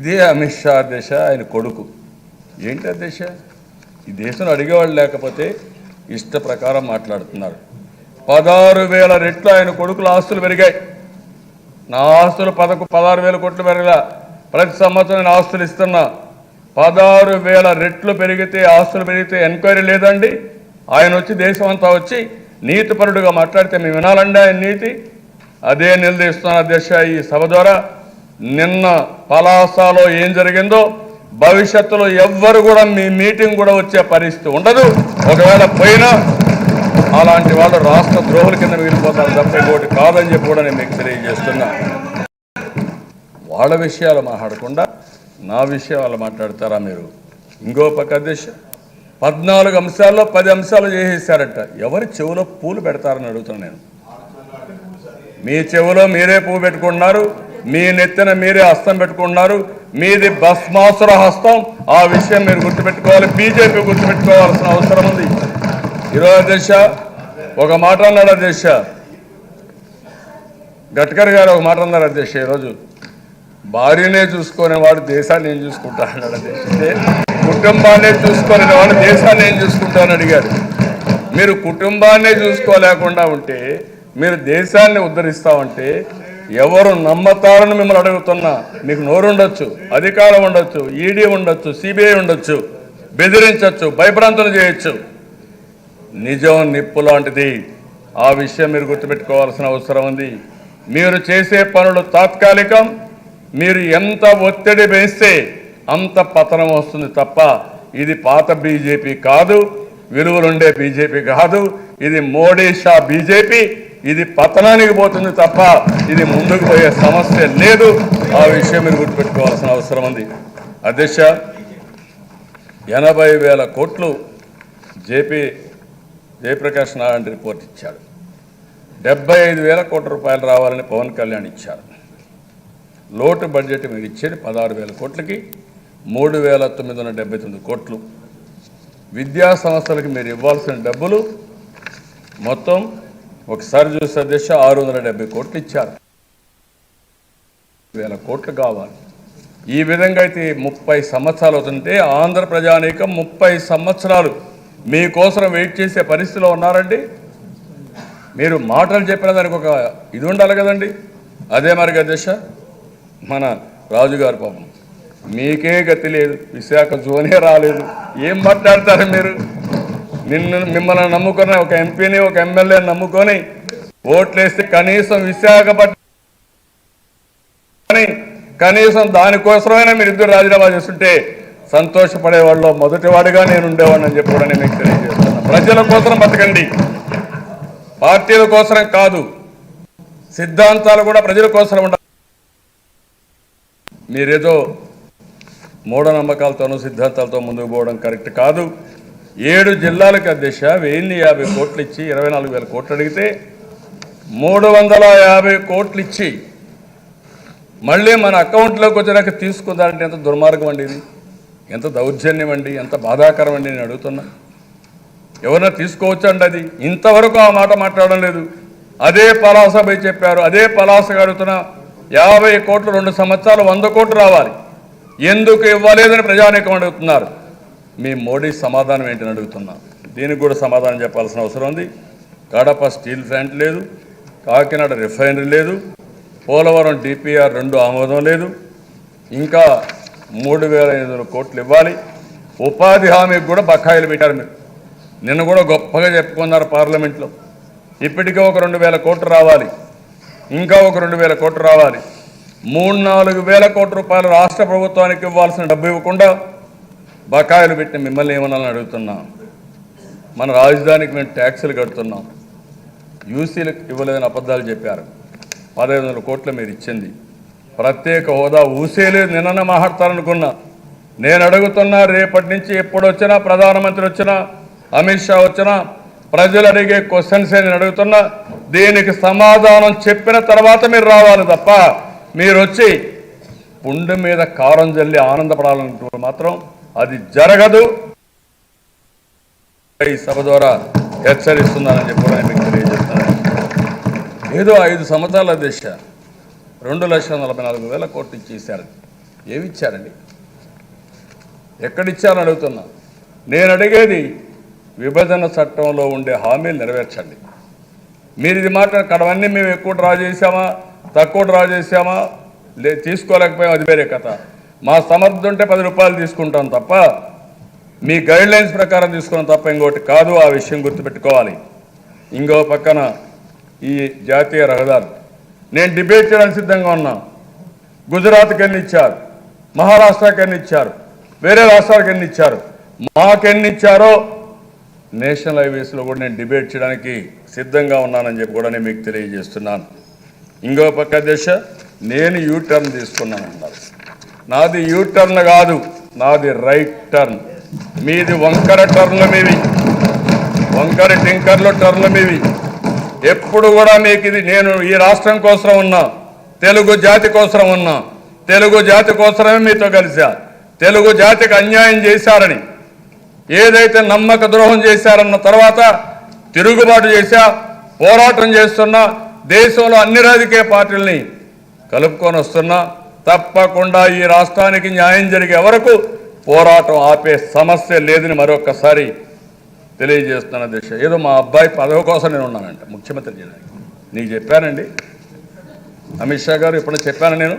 ఇదే అమిత్ షా దిశ, ఆయన కొడుకు. ఏంటి ఆ దిశ? ఈ దేశంలో అడిగేవాళ్ళు లేకపోతే ఇష్ట ప్రకారం మాట్లాడుతున్నారు. 16,000 రెట్లు ఆయన కొడుకుల ఆస్తులు పెరిగాయి. నా ఆస్తులు 16,000 కోట్లు పెరగలా. ప్రతి సంవత్సరం నేను ఆస్తులు ఇస్తున్నా. 16,000 రెట్లు పెరిగితే, ఆస్తులు పెరిగితే ఎంక్వైరీ లేదండి? ఆయన వచ్చి దేశం అంతా వచ్చి నీతిపరుడుగా మాట్లాడితే మేము వినాలండి ఆయన నీతి? అదే నిలదీస్తున్న అధ్యక్ష ఈ సభ ద్వారా. నిన్న పలాసలో ఏం జరిగిందో భవిష్యత్తులో ఎవ్వరు కూడా మీ మీటింగ్ కూడా వచ్చే పరిస్థితి ఉండదు. ఒకవేళ పోయినా అలాంటి వాళ్ళు రాష్ట్ర ద్రోహుల కింద మిగిలిపోతారు తప్ప ఇంకోటి కాదని చెప్పి కూడా నేను మీకు తెలియజేస్తున్నా. వాళ్ళ విషయాలు మాట్లాడకుండా నా విషయాలు మాట్లాడతారా మీరు? ఇంకో పక్క అధ్యక్ష 14 అంశాల్లో 10 అంశాలు చేసేసారట. ఎవరి చెవులో పూలు పెడతారని అడుగుతున్నాను నేను. మీ చెవులో మీరే పువ్వు పెట్టుకుంటున్నారు, మీ నెత్తిన మీరే హస్తం పెట్టుకుంటున్నారు. మీది భస్మాసుర హస్తం. ఆ విషయం మీరు గుర్తుపెట్టుకోవాలి, బీజేపీ గుర్తుపెట్టుకోవాల్సిన అవసరం ఉంది. ఈరోజు అధ్యక్ష ఒక మాట అన్నాడు అధ్యక్ష, గడ్కరీ గారు ఒక మాట అన్నారు అధ్యక్ష, ఈరోజు భార్యనే చూసుకునే వాడు దేశాన్ని ఏం చూసుకుంటా అన్నాడు అధ్యక్ష. కుటుంబాన్నే చూసుకునే వాడు దేశాన్ని ఏం చూసుకుంటానని అడిగారు. మీరు కుటుంబాన్నే చూసుకోలేకుండా ఉంటే, మీరు దేశాన్ని ఉద్ధరిస్తామంటే ఎవరు నమ్మతారని మిమ్మల్ని అడుగుతున్నా. మీకు నోరు ఉండొచ్చు, అధికారం ఉండొచ్చు, ఈడీ ఉండొచ్చు, సిబిఐ ఉండొచ్చు, బెదిరించవచ్చు, భయభ్రాంతులు చేయొచ్చు. నిజం నిప్పు లాంటిది. ఆ విషయం మీరు గుర్తుపెట్టుకోవాల్సిన అవసరం ఉంది. మీరు చేసే పనులు తాత్కాలికం. మీరు ఎంత ఒత్తిడి వేస్తే అంత పతనం వస్తుంది తప్ప ఇది పాత బీజేపీ కాదు, విలువలుండే బీజేపీ కాదు. ఇది మోడీ షా బీజేపీ. ఇది పతనానికి పోతుంది తప్ప ఇది ముందుకు పోయే సమస్య లేదు. ఆ విషయం మీరు గుర్తుపెట్టుకోవాల్సిన అవసరం ఉంది. అధ్యక్ష 80,000 కోట్లు జయప్రకాష్ నారాయణ రిపోర్ట్ ఇచ్చాడు. 75,000 కోట్ల రూపాయలు రావాలని పవన్ కళ్యాణ్ ఇచ్చారు. లోటు బడ్జెట్ మీరు ఇచ్చేది 16,000 కోట్లకి 3,979 కోట్లు. విద్యా సంస్థలకు మీరు ఇవ్వాల్సిన డబ్బులు మొత్తం ఒకసారి చూస్తే అధ్యక్ష 670 కోట్లు ఇచ్చారు. 1,000 కోట్లు కావాలి. ఈ విధంగా అయితే 30 సంవత్సరాలు అవుతుంటే ఆంధ్ర ప్రజానీకం 30 సంవత్సరాలు మీకోసం వెయిట్ చేసే పరిస్థితిలో ఉన్నారండి. మీరు మాటలు చెప్పిన దానికి ఒక ఇది ఉండాలి కదండి. అదే మరి అధ్యక్ష మన రాజుగారు పాపం మీకే గతి లేదు, విశాఖ జోనే రాలేదు. ఏం మాట్లాడతారు మీరు? మిమ్మల్ని నమ్ముకున్న ఒక ఎంపీని, ఒక ఎమ్మెల్యేని నమ్ముకొని ఓట్లేస్తే కనీసం విశాఖపట్నం కనీసం దానికోసమైనా మీరు ఇద్దరు రాజీనామా చేస్తుంటే సంతోషపడేవాళ్ళు మొదటివాడిగా నేను ఉండేవాడిని అని చెప్పి నేను మీకు తెలియజేస్తున్నాను. ప్రజల కోసం బతకండి, పార్టీల కోసం కాదు. సిద్ధాంతాలు కూడా ప్రజల కోసం ఉండాలి. మీరేదో మూఢనమ్మకాలతోనూ సిద్ధాంతాలతో ముందుకు పోవడం కరెక్ట్ కాదు. 7 జిల్లాలకు అధ్యక్ష 1,050 కోట్లు ఇచ్చి 24,000 కోట్లు అడిగితే 350 కోట్లు ఇచ్చి మళ్ళీ మన అకౌంట్లోకి వచ్చాక తీసుకుందారంటే ఎంత దుర్మార్గం అండి ఇది, ఎంత దౌర్జన్యం అండి, ఎంత బాధాకరం అండి. నేను అడుగుతున్నా, ఎవరైనా తీసుకోవచ్చండి అది? ఇంతవరకు ఆ మాట మాట్లాడడం లేదు. అదే పలాస పోయి చెప్పారు, అదే పలాసగా అడుగుతున్నా 50 కోట్లు 2 సంవత్సరాలు 100 కోట్లు రావాలి. ఎందుకు ఇవ్వలేదని ప్రజానీకం అడుగుతున్నారు. మీ మోడీ సమాధానం ఏంటని అడుగుతున్నా. దీనికి కూడా సమాధానం చెప్పాల్సిన అవసరం ఉంది. కడప స్టీల్ ప్లాంట్ లేదు, కాకినాడ రిఫైనరీ లేదు, పోలవరం DPR 2 ఆమోదం లేదు, ఇంకా 3,500 కోట్లు ఇవ్వాలి. ఉపాధి హామీకి కూడా బకాయిలు పెట్టారు. మీరు నిన్న కూడా గొప్పగా చెప్పుకున్నారు పార్లమెంట్లో. ఇప్పటికే ఒక 2,000 కోట్లు రావాలి, ఇంకా ఒక 2,000 కోట్లు రావాలి. 3,000-4,000 కోట్ల రూపాయలు రాష్ట్ర ప్రభుత్వానికి ఇవ్వాల్సిన డబ్బు ఇవ్వకుండా బకాయిలు పెట్టి మిమ్మల్ని ఏమన్నాలని అడుగుతున్నాం. మన రాజధానికి మేము ట్యాక్సులు కడుతున్నాం, యూసీలకు ఇవ్వలేదని అబద్ధాలు చెప్పారు. 1,500 కోట్లు మీరు ఇచ్చింది. ప్రత్యేక హోదా ఊసేలేదు. నిన్న మాట్లాడతారనుకున్నా. నేను అడుగుతున్నా, రేపటి నుంచి ఎప్పుడు వచ్చినా, ప్రధానమంత్రి వచ్చినా, అమిత్ షా వచ్చినా ప్రజలు అడిగే క్వశ్చన్సే నేను అడుగుతున్నా. దీనికి సమాధానం చెప్పిన తర్వాత మీరు రావాలి తప్ప మీరు వచ్చి పుండు మీద కారం జల్లి ఆనందపడాలంటూ మాత్రం అది జరగదు. ఈ సభ ద్వారా హెచ్చరిస్తున్నానని చెప్పి కూడా మీకు తెలియజేస్తున్నాను. ఏదో 5 సంవత్సరాల దిశ 2,44,000 కోట్లు ఇచ్చేశారు. ఏమిచ్చారండి? ఎక్కడిచ్చారని అడుగుతున్నా. నేను అడిగేది విభజన చట్టంలో ఉండే హామీలు నెరవేర్చండి. మీరు ఇది కడవన్నీ మేము ఎక్కువ డ్రా చేసామా, తక్కువ డ్రా చేసామా, తీసుకోలేకపోయాం, అది వేరే కథ. మా సమర్థ ఉంటే 10 రూపాయలు తీసుకుంటాం తప్ప, మీ గైడ్లైన్స్ ప్రకారం తీసుకున్నాం తప్ప ఇంకోటి కాదు. ఆ విషయం గుర్తుపెట్టుకోవాలి. ఇంకో పక్కన ఈ జాతీయ రహదారులు నేను డిబేట్ చేయడానికి సిద్ధంగా ఉన్నా. గుజరాత్కి ఎన్ని ఇచ్చారు, మహారాష్ట్రకి ఎన్ని ఇచ్చారు, వేరే రాష్ట్రాలకు ఎన్ని ఇచ్చారు, మాకెన్ని ఇచ్చారో నేషనల్ హైవేస్లో కూడా నేను డిబేట్ చేయడానికి సిద్ధంగా ఉన్నానని చెప్పి కూడా నేను మీకు తెలియజేస్తున్నాను. ఇంకో పక్క దశ నేను యూటర్న్ తీసుకున్నాను అన్నారు. నాది యూటర్న్ కాదు, నాది రైట్ టర్న్. మీది వంకర టర్న్లు, మీవి వంకర టింకర్లు టర్న్లు మీవి. ఎప్పుడు కూడా మీకు ఇది నేను ఈ రాష్ట్రం కోసం ఉన్నా, తెలుగు జాతి కోసం ఉన్నా, తెలుగు జాతి కోసమే మీతో కలిసా. తెలుగు జాతికి అన్యాయం చేశారని, ఏదైతే నమ్మక ద్రోహం చేశారన్న తర్వాత తిరుగుబాటు చేశా, పోరాటం చేస్తున్నా, దేశంలో అన్ని రాజకీయ పార్టీలని కలుపుకొని వస్తున్నా. తప్పకుండా ఈ రాష్ట్రానికి న్యాయం జరిగే వరకు పోరాటం ఆపే సమస్య లేదని మరొకసారి తెలియజేస్తున్న దిశ. ఏదో మా అబ్బాయి పదవి కోసం నేను ఉన్నానంట ముఖ్యమంత్రి చేయడానికి. నీకు చెప్పానండి అమిత్ షా గారు, ఇప్పుడు చెప్పాను నేను.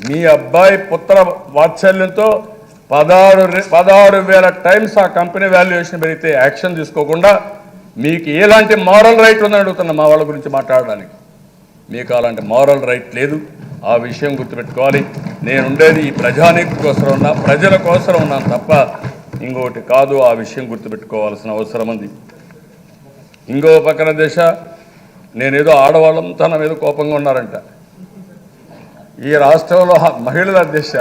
మీ అబ్బాయి పుత్ర వాత్సల్యంతో 16,000 టైమ్స్ ఆ కంపెనీ వాల్యుయేషన్ పెరిగితే యాక్షన్ తీసుకోకుండా మీకు ఎలాంటి మారల్ రైట్ ఉందని అడుగుతున్నా మా వాళ్ళ గురించి మాట్లాడడానికి. మీకు అలాంటి మారల్ రైట్ లేదు. ఆ విషయం గుర్తుపెట్టుకోవాలి. నేను ఉండేది ఈ ప్రజానీకం కోసం ఉన్నా, ప్రజల కోసం ఉన్నాను తప్ప ఇంకోటి కాదు. ఆ విషయం గుర్తుపెట్టుకోవాల్సిన అవసరం ఉంది. ఇంకో పక్కన దశ నేనేదో ఆడవాళ్ళంతా నా మీద కోపంగా ఉన్నారంట. ఈ రాష్ట్రంలో మహిళల దశ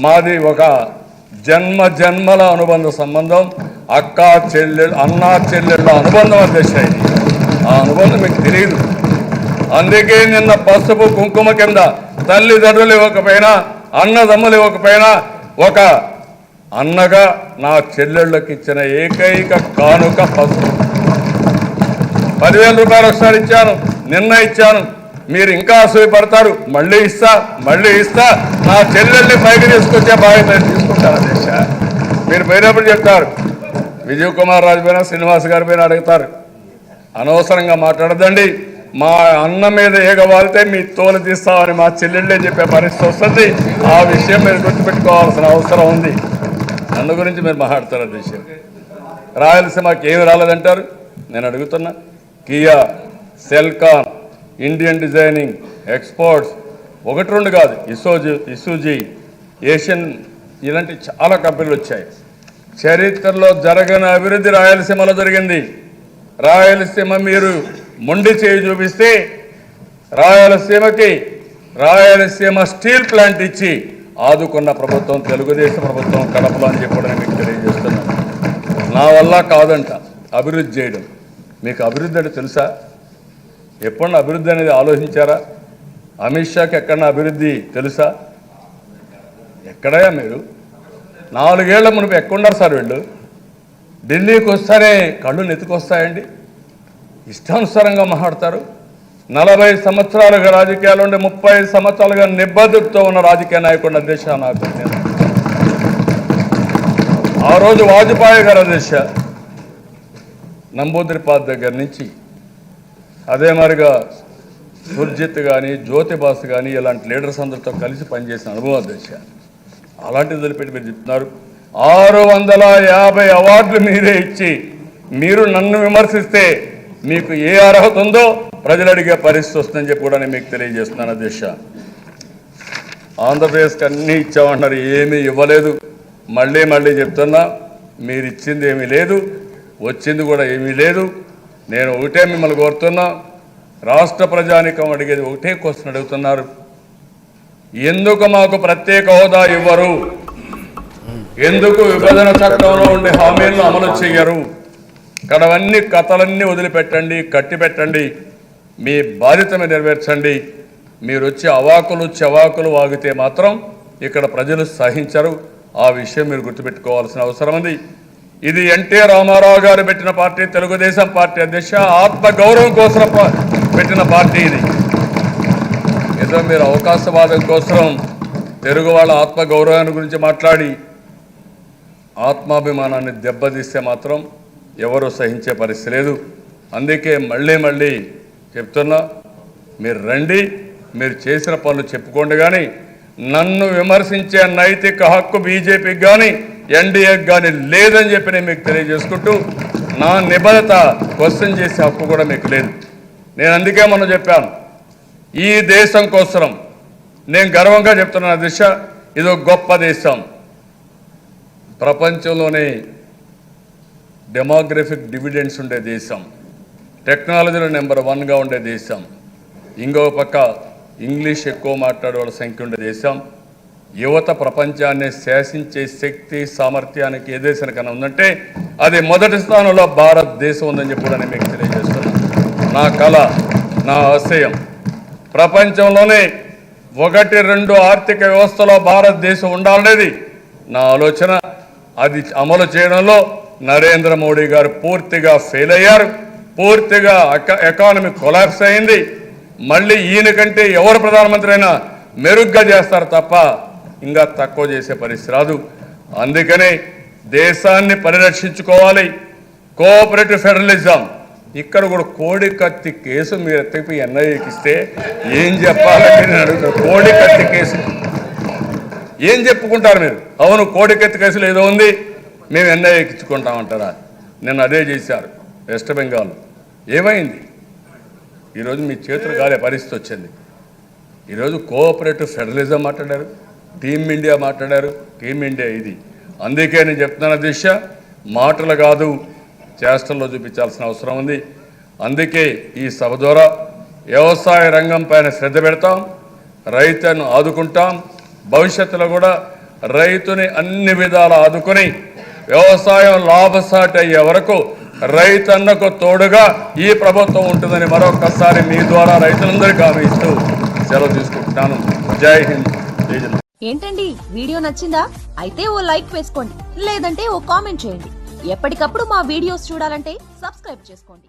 మాది ఒక జన్మల అనుబంధ సంబంధం, అక్క చెల్లెళ్ళు అన్న చెల్లెళ్ళ అనుబంధం దశ ఇది. ఆ అనుబంధం మీకు తెలియదు. అందుకే నిన్న పసుపు కుంకుమ కింద తల్లిదండ్రులు ఇవ్వకపోయినా, అన్నదమ్ములు ఇవ్వకపోయినా, ఒక అన్నగా నా చెల్లెళ్ళకి ఇచ్చిన ఏకైక కానుక పసుపు. 10,000 రూపాయలు ఒకసారి ఇచ్చాను, నిన్న ఇచ్చాను. మీరు ఇంకా అసూయపడతారు, మళ్ళీ ఇస్తా నా చెల్లెల్ని పైకి తీసుకొచ్చే బాధ్యత తీసుకుంటారు దేశ. మీరు పోయినప్పుడు చెప్తారు, విజయ్ కుమార్ రాజు పైన, శ్రీనివాస్ గారి పైన అడుగుతారు. అనవసరంగా మాట్లాడదండి. మా అన్న మీద ఏగవాలితే మీ తోలు తీస్తామని మా చెల్లెళ్ళే చెప్పే పరిస్థితి వస్తుంది. ఆ విషయం మీరు గుర్తుపెట్టుకోవాల్సిన అవసరం ఉంది. అందు గురించి మీరు మాట్లాడతారు. ఆ విషయం రాయలసీమకి ఏమి రాలేదంటారు. నేను అడుగుతున్నా, Kia, Celkon, Indian designing, exports, 1-2 కాదు, ఇసూజీ, ఏషియన్, ఇలాంటి చాలా కంపెనీలు వచ్చాయి. చరిత్రలో జరగని అభివృద్ధి రాయలసీమలో జరిగింది. రాయలసీమ మీరు మొండి చేయి చూపిస్తే రాయలసీమ స్టీల్ ప్లాంట్ ఇచ్చి ఆదుకున్న ప్రభుత్వం తెలుగుదేశం ప్రభుత్వం కడపలో అని చెప్పడం మీకు తెలియజేస్తున్నాను. నా వల్ల కాదంట అభివృద్ధి చేయడం. మీకు అభివృద్ధి అంటే తెలుసా? ఎప్పుడన్నా అభివృద్ధి అనేది ఆలోచించారా? అమిత్ షాకి ఎక్కడన్నా అభివృద్ధి తెలుసా? ఎక్కడయా మీరు? 4 ఏళ్ల మునుపు ఎక్కడున్నారు సార్ వీళ్ళు? ఢిల్లీకి వస్తారే కళ్ళు నెత్తుకొస్తాయండి. ఇష్టానుసారంగా మాట్లాడతారు. 40 సంవత్సరాలుగా రాజకీయాలు ఉండే 35 సంవత్సరాలుగా నిబద్ధతతో ఉన్న రాజకీయ నాయకుడు అధ్యక్ష నాకు. ఆ రోజు వాజ్పేయి గారు అధ్యక్ష, నంబూద్రిపాద్ దగ్గర నుంచి అదే మరిగా సుర్జిత్ కానీ, జ్యోతిబాస్ కానీ ఇలాంటి లీడర్స్ అందరితో కలిసి పనిచేసిన అనుభవం అధ్యక్ష. అలాంటిది వదిలిపెట్టి మీరు చెప్తున్నారు. 650 అవార్డులు మీరే ఇచ్చి మీరు నన్ను విమర్శిస్తే మీకు ఏ అర్హత ఉందో ప్రజలు అడిగే పరిస్థితి వస్తుందని చెప్పి కూడా నేను మీకు తెలియజేస్తున్నాను అధ్యక్ష. ఆంధ్రప్రదేశ్కి అన్నీ ఇచ్చామంటున్నారు, ఏమీ ఇవ్వలేదు. మళ్ళీ చెప్తున్నా, మీరు ఇచ్చింది ఏమీ లేదు, వచ్చింది కూడా ఏమీ లేదు. నేను ఒకటే మిమ్మల్ని కోరుతున్నా, రాష్ట్ర ప్రజానికం అడిగేది ఒకటే క్వశ్చన్ అడుగుతున్నారు, ఎందుకు మాకు ప్రత్యేక హోదా ఇవ్వరు? ఎందుకు విభజన చట్టంలో ఉండే హామీలను అమలు చేయరు? ఇక్కడవన్నీ కథలన్నీ వదిలిపెట్టండి, కట్టిపెట్టండి, మీ బాధ్యతను నెరవేర్చండి. మీరు వచ్చి చెవాకులు వాగితే మాత్రం ఇక్కడ ప్రజలు సహించరు. ఆ విషయం మీరు గుర్తుపెట్టుకోవాల్సిన అవసరం ఉంది. ఇది ఎన్టీ రామారావు గారు పెట్టిన పార్టీ, తెలుగుదేశం పార్టీ అధ్యక్ష, ఆత్మగౌరవం కోసం పెట్టిన పార్టీ ఇది. ఏదో మీరు అవకాశవాదం కోసం తెలుగు వాళ్ళ ఆత్మగౌరవాన్ని గురించి మాట్లాడి ఆత్మాభిమానాన్ని దెబ్బతీస్తే మాత్రం ఎవరు సహించే పరిస్థితి లేదు. అందుకే మళ్ళీ చెప్తున్నా, మీరు రండి, మీరు చేసిన పనులు చెప్పుకోండి. కానీ నన్ను విమర్శించే నైతిక హక్కు బీజేపీకి కానీ ఎన్డీఏకి కానీ లేదని చెప్పి నేను మీకు తెలియజేసుకుంటూ, నా నిబద్ధత క్వశ్చన్ చేసే హక్కు కూడా మీకు లేదు. నేను అందుకే మొన్న చెప్పాను, ఈ దేశం కోసం నేను గర్వంగా చెప్తున్న దిశ, ఇది ఒక గొప్ప దేశం. ప్రపంచంలోనే డెమోగ్రఫిక్ డివిడెండ్స్ ఉండే దేశం, టెక్నాలజీలో నెంబర్ 1గా ఉండే దేశం, ఇంకో పక్క ఇంగ్లీష్ ఎక్కువ మాట్లాడే వాళ్ళ సంఖ్య ఉండే దేశం, యువత ప్రపంచాన్ని శాసించే శక్తి సామర్థ్యానికి ఏ దేశానికైనా ఉందంటే అది మొదటి స్థానంలో భారతదేశం ఉందని చెప్పి కూడా నేను మీకు తెలియజేస్తున్నాను. నా కళ, నా ఆశయం ప్రపంచంలోనే 1-2 ఆర్థిక వ్యవస్థలో భారతదేశం ఉండాలనేది నా ఆలోచన. అది అమలు చేయడంలో నరేంద్ర మోడీ గారు పూర్తిగా ఫెయిల్ అయ్యారు. పూర్తిగా ఎకానమీ కొలాప్స్ అయింది. మళ్ళీ ఈయన కంటే ఎవరు ప్రధానమంత్రి అయినా మెరుగ్గా చేస్తారు తప్ప ఇంకా తక్కువ చేసే పరిస్థితి రాదు. అందుకనే దేశాన్ని పరిరక్షించుకోవాలి. కోఆపరేటివ్ ఫెడరలిజం, ఇక్కడ కూడా కోడి కత్తి కేసు మీరు ఎత్తిపి ఎన్ఐఏకి ఇస్తే ఏం చెప్పాలంటే నేను అడుగుతాను. కోడి కత్తి కేసు ఏం చెప్పుకుంటారు మీరు? అవును, కోడి కత్తి కేసులు ఏదో ఉంది, మేము ఎన్ఐఏకి ఇచ్చుకుంటామంటారా? నేను అదే చేశారు వెస్ట్ బెంగాల్. ఏమైంది? ఈరోజు మీ చేతులు కాలే పరిస్థితి వచ్చింది. ఈరోజు కోఆపరేటివ్ ఫెడరలిజం మాట్లాడారు, టీమ్ ఇండియా మాట్లాడారు. టీమ్ ఇండియా ఇది. అందుకే నేను చెప్తున్న దిశ మాటలు కాదు, చేష్టల్లో చూపించాల్సిన అవసరం ఉంది. అందుకే ఈ సభ ద్వారా వ్యవసాయ రంగం పైన శ్రద్ధ పెడతాం, రైతును ఆదుకుంటాం. భవిష్యత్తులో కూడా రైతుని అన్ని విధాలు ఆదుకొని వ్యవసాయం లాభసాటి అయ్యే వరకు రైతన్నకు తోడుగా ఈ ప్రభుత్వం ఉంటుందని మరొకసారి మీ ద్వారా రైతులందరికీ హామీ ఇస్తూ సెలవు తీసుకుంటున్నాను. జై హింద్, జై హింద్. ఏంటండి, వీడియో నచ్చిందా? అయితే ఓ లైక్ వేసుకోండి, లేదంటే ఓ కామెంట్ చేయండి. ఎప్పటికప్పుడు మా వీడియోస్ చూడాలంటే సబ్స్క్రైబ్ చేసుకోండి.